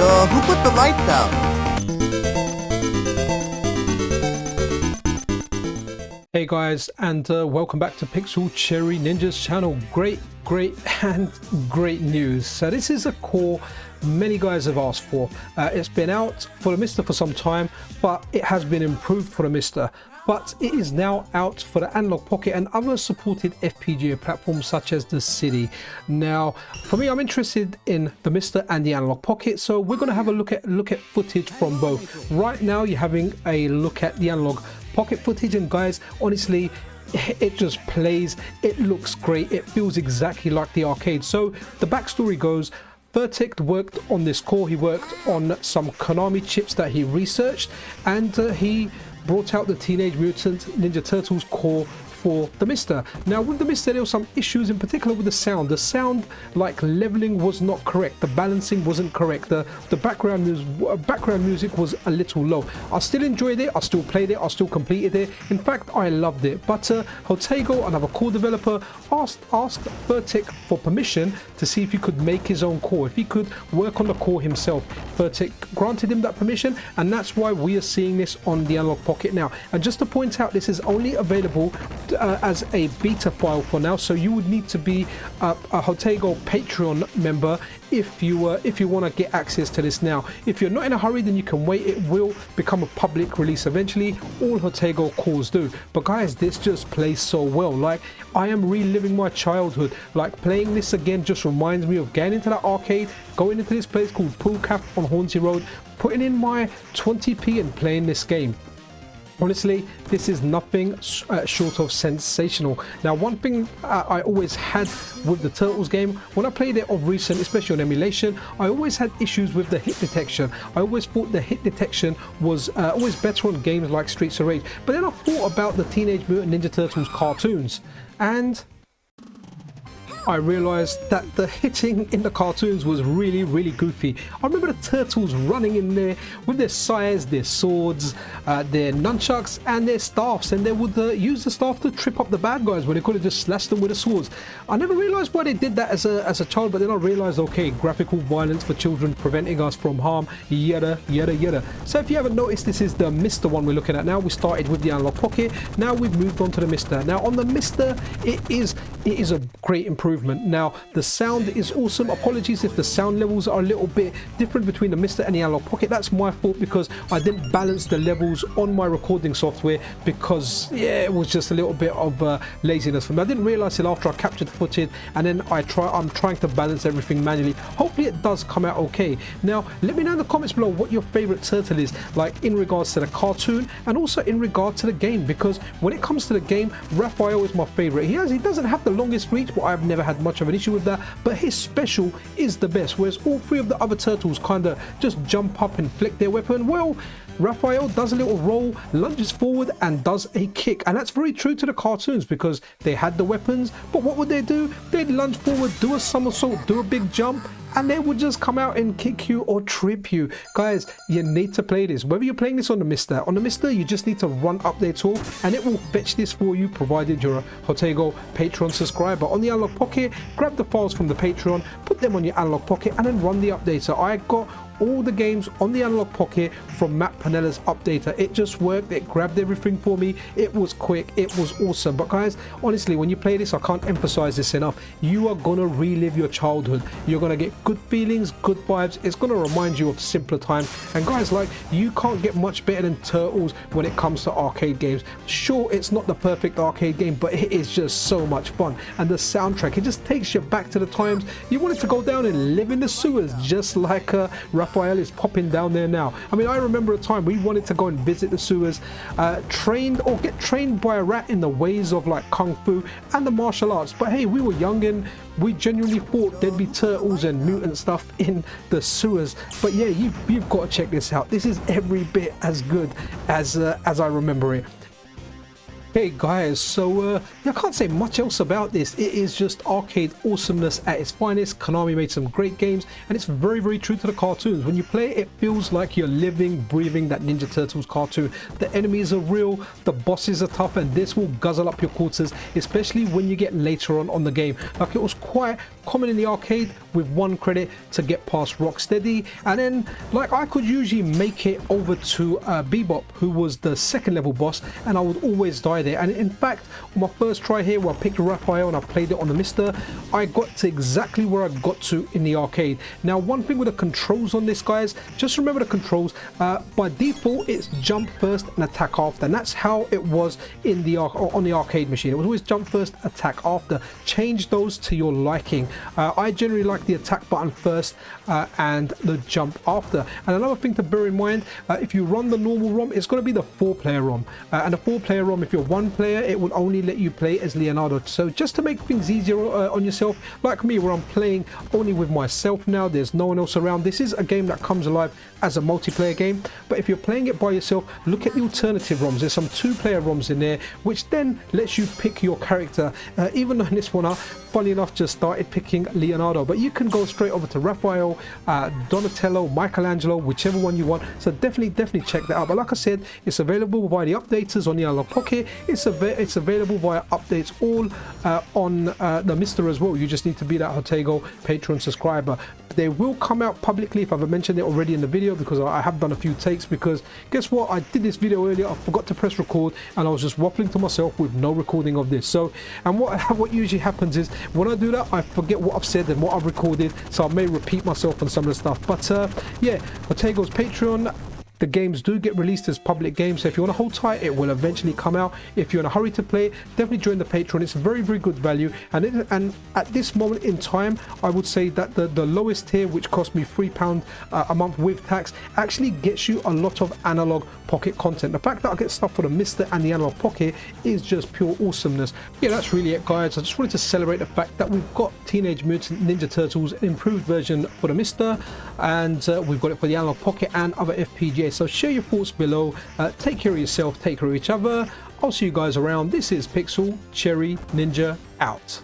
Who put the lights out? Hey guys, and welcome back to Pixel Cherry Ninja's channel. Great news. So this is a core many guys have asked for. It's been out for the MiSTer for some time, but it has been improved for the MiSTer. But it is now out for the Analogue Pocket and other supported FPGA platforms such as the City. Now, for me, I'm interested in the MiSTer and the Analogue Pocket, so we're going to have a look at footage from both. Right now, you're having a look at the Analogue Pocket footage, and guys, honestly, it just plays. It looks great. It feels exactly like the arcade. So the backstory goes, Furrtek worked on this core. He worked on some Konami chips that he researched, and he brought out the Teenage Mutant Ninja Turtles core for the MiSTer. Now with the MiSTer, there were some issues, in particular with the sound. The sound, like leveling, was not correct. The balancing wasn't correct. The background music was a little low. I still enjoyed it. I still played it. I still completed it. In fact, I loved it. But Jotego, another core developer, asked Furrtek for permission to see if he could make his own core, if he could work on the core himself. Furrtek granted him that permission, and that's why we are seeing this on the Analogue Pocket now. And just to point out, this is only available as a beta file for now, so you would need to be a Jotego Patreon member if you want to get access to this now. If you're not in a hurry, then you can wait. It will become a public release eventually. All Jotego cores do. But guys, this just plays so well. Like, I am reliving my childhood. Like, playing this again just reminds me of getting into that arcade, going into this place called Pool Caf on Hornsey Road, putting in my 20p and playing this game. Honestly, this is nothing short of sensational. Now, one thing I always had with the Turtles game, when I played it of recent, especially on emulation, I always had issues with the hit detection. I always thought the hit detection was always better on games like Streets of Rage. But then I thought about the Teenage Mutant Ninja Turtles cartoons, and I realized that the hitting in the cartoons was really goofy. I remember the turtles running in there with their scythes, their swords, their nunchucks, and their staffs, and they would use the staff to trip up the bad guys when they could have just slashed them with the swords. I never realized why they did that as a child, but then I realized, okay, graphical violence for children preventing us from harm, yada. So if you haven't noticed, this is the MiSTer one we're looking at now. We started with the Analogue Pocket, now we've moved on to the MiSTer. Now on the MiSTer, it is a great improvement. Now the sound is awesome. Apologies if the sound levels are a little bit different between the MiSTer and the Analogue Pocket. That's my fault, because I didn't balance the levels on my recording software, because yeah, it was just a little bit of laziness for me. I didn't realize it after I captured the footage, and then I'm trying to balance everything manually. Hopefully it does come out okay. Now let me know in the comments below what your favorite turtle is, like in regards to the cartoon and also in regard to the game, because when it comes to the game, Raphael is my favorite. He doesn't have the longest reach, but I've never had much of an issue with that, but his special is the best, whereas all three of the other turtles kind of just jump up and flick their weapon. Well, Raphael does a little roll, lunges forward, and does a kick, and that's very true to the cartoons, because they had the weapons, but what would they do? They'd lunge forward, do a somersault, do a big jump, and they would just come out and kick you or trip you. Guys, you need to play this. Whether you're playing this on the MiSTer. On the MiSTer, you just need to run up their tool and it will fetch this for you, provided you're a Jotego Patreon subscriber. On the Analogue Pocket, grab the files from the Patreon, put them on your Analogue Pocket, and then run the updater. I got all the games on the Analogue Pocket from Matt Panella's updater. It just worked. It grabbed everything for me. It was quick. It was awesome. But guys, honestly, when you play this, I can't emphasize this enough. You are gonna relive your childhood. You're gonna get good feelings, good vibes. It's gonna remind you of simpler times. And guys, like, you can't get much better than Turtles when it comes to arcade games. Sure, it's not the perfect arcade game, but it is just so much fun. And the soundtrack, it just takes you back to the times you wanted to go down and live in the sewers, just like Raphael is popping down there now. I mean, I remember a time we wanted to go and visit the sewers, get trained by a rat in the ways of like kung fu and the martial arts. But hey, we were young and we genuinely thought there'd be turtles and mutant stuff in the sewers. But yeah, you've got to check this out. This is every bit as good as I remember it. Hey guys, so I can't say much else about this. It is just arcade awesomeness at its finest. Konami made some great games, and it's very, very true to the cartoons. When you play it, it feels like you're living, breathing that Ninja Turtles cartoon. The enemies are real, the bosses are tough, and this will guzzle up your quarters, especially when you get later on the game. Like, it was quite common in the arcade with one credit to get past Rocksteady, and then like I could usually make it over to Bebop, who was the second level boss, and I would always die there. And in fact, on my first try here where I picked Raphael and I played it on the MiSTer, I got to exactly where I got to in the arcade. Now, one thing with the controls on this, guys, just remember the controls. By default, it's jump first and attack after, and that's how it was in the on the arcade machine. It was always jump first, attack after. Change those to your liking. I generally like the attack button first and the jump after. And another thing to bear in mind, if you run the normal ROM, it's going to be the 4-player ROM, and the 4-player ROM, if you're one player, it will only let you play as Leonardo. So just to make things easier on yourself, like me, where I'm playing only with myself now, there's no one else around. This is a game that comes alive as a multiplayer game, but if you're playing it by yourself, look at the alternative ROMs. There's some 2-player ROMs in there, which then lets you pick your character. Even though in this one, funny enough, just started picking Leonardo, but you can go straight over to Raphael, Donatello, Michelangelo, whichever one you want. So definitely check that out. But like I said, it's available via the updaters on the Analogue Pocket. It's available via updates all on the MiSTer as well. You just need to be that Jotego Patreon subscriber. They will come out publicly if I've mentioned it already in the video, because I have done a few takes, because guess what, I did this video earlier, I forgot to press record, and I was just waffling to myself with no recording of this. So, and what usually happens is when I do that, I forget what I've said and what I've recorded, so I may repeat myself on some of the stuff. But yeah, Jotego's Patreon. The games do get released as public games, so if you want to hold tight, it will eventually come out. If you're in a hurry to play, definitely join the Patreon. It's very, very good value, and at this moment in time, I would say that the lowest tier, which cost me £3 a month with tax, actually gets you a lot of Analogue Pocket content. The fact that I get stuff for the MiSTer and the Analogue Pocket is just pure awesomeness. Yeah, that's really it, guys. I just wanted to celebrate the fact that we've got Teenage Mutant Ninja Turtles, an improved version for the MiSTer, and we've got it for the Analogue Pocket and other FPGAs. So share your thoughts below. Take care of yourself, take care of each other. I'll see you guys around. This is Pixel Cherry Ninja out.